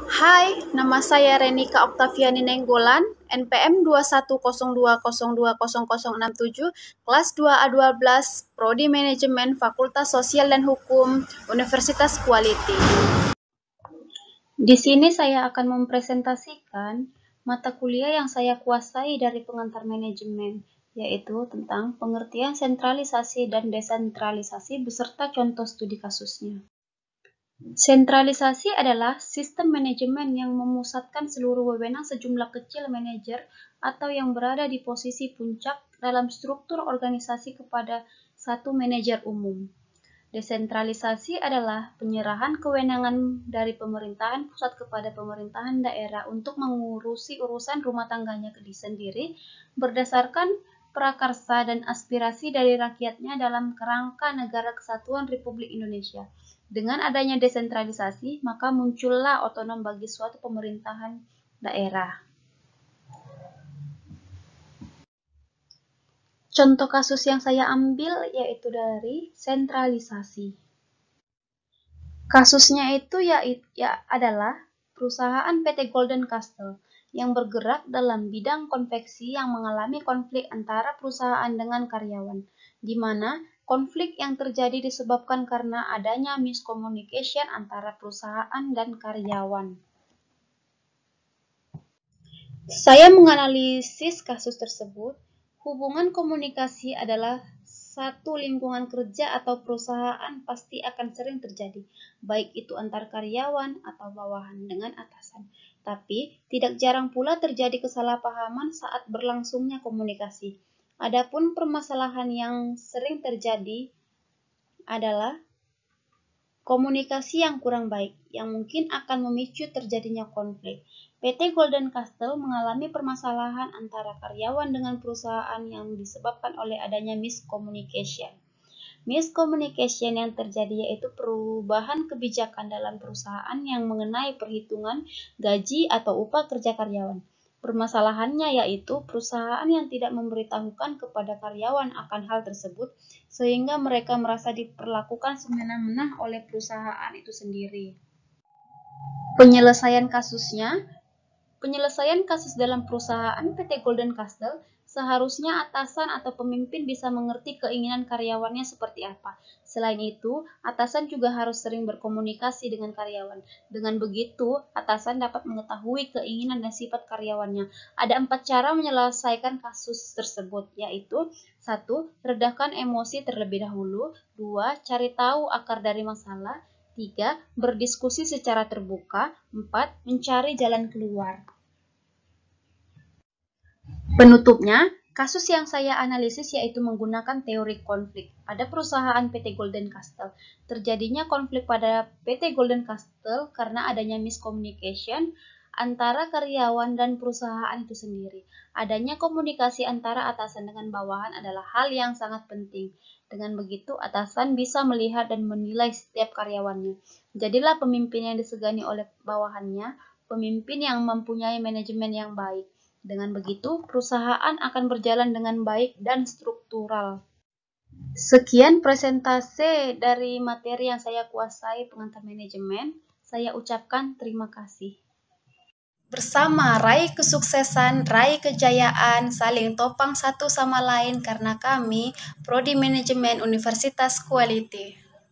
Hai, nama saya Renika Oktaviani Nenggolan, NPM 21020206067, kelas 2A12, Prodi Manajemen Fakultas Sosial dan Hukum, Universitas Quality. Di sini saya akan mempresentasikan mata kuliah yang saya kuasai dari pengantar manajemen, yaitu tentang pengertian sentralisasi dan desentralisasi beserta contoh studi kasusnya. Sentralisasi adalah sistem manajemen yang memusatkan seluruh wewenang sejumlah kecil manajer atau yang berada di posisi puncak dalam struktur organisasi kepada satu manajer umum. Desentralisasi adalah penyerahan kewenangan dari pemerintahan pusat kepada pemerintahan daerah untuk mengurusi urusan rumah tangganya sendiri berdasarkan prakarsa dan aspirasi dari rakyatnya dalam kerangka Negara Kesatuan Republik Indonesia. Dengan adanya desentralisasi, maka muncullah otonom bagi suatu pemerintahan daerah. Contoh kasus yang saya ambil yaitu dari sentralisasi. Kasusnya itu adalah perusahaan PT Golden Castle yang bergerak dalam bidang konveksi yang mengalami konflik antara perusahaan dengan karyawan, di mana konflik yang terjadi disebabkan karena adanya miscommunication antara perusahaan dan karyawan. Saya menganalisis kasus tersebut. Hubungan komunikasi adalah satu lingkungan kerja atau perusahaan pasti akan sering terjadi, baik itu antar karyawan atau bawahan dengan atasan. Tapi, tidak jarang pula terjadi kesalahpahaman saat berlangsungnya komunikasi. Adapun permasalahan yang sering terjadi adalah komunikasi yang kurang baik, yang mungkin akan memicu terjadinya konflik. PT Golden Castle mengalami permasalahan antara karyawan dengan perusahaan yang disebabkan oleh adanya miscommunication. Miscommunication yang terjadi yaitu perubahan kebijakan dalam perusahaan yang mengenai perhitungan gaji atau upah kerja karyawan. Permasalahannya yaitu perusahaan yang tidak memberitahukan kepada karyawan akan hal tersebut, sehingga mereka merasa diperlakukan semena-mena oleh perusahaan itu sendiri. Penyelesaian kasus dalam perusahaan PT Golden Castle, seharusnya atasan atau pemimpin bisa mengerti keinginan karyawannya seperti apa. Selain itu, atasan juga harus sering berkomunikasi dengan karyawan. Dengan begitu, atasan dapat mengetahui keinginan dan sifat karyawannya. Ada 4 cara menyelesaikan kasus tersebut, yaitu 1. Redahkan emosi terlebih dahulu. 2. Cari tahu akar dari masalah. 3. Berdiskusi secara terbuka. 4. Mencari jalan keluar. Penutupnya, kasus yang saya analisis yaitu menggunakan teori konflik. Pada perusahaan PT Golden Castle, terjadinya konflik pada PT Golden Castle karena adanya miscommunication antara karyawan dan perusahaan itu sendiri. Adanya komunikasi antara atasan dengan bawahan adalah hal yang sangat penting. Dengan begitu, atasan bisa melihat dan menilai setiap karyawannya. Jadilah pemimpin yang disegani oleh bawahannya, pemimpin yang mempunyai manajemen yang baik. Dengan begitu, perusahaan akan berjalan dengan baik dan struktural. Sekian presentase dari materi yang saya kuasai pengantar manajemen. Saya ucapkan terima kasih. Bersama raih kesuksesan, raih kejayaan, saling topang satu sama lain karena kami Prodi Manajemen Universitas Quality.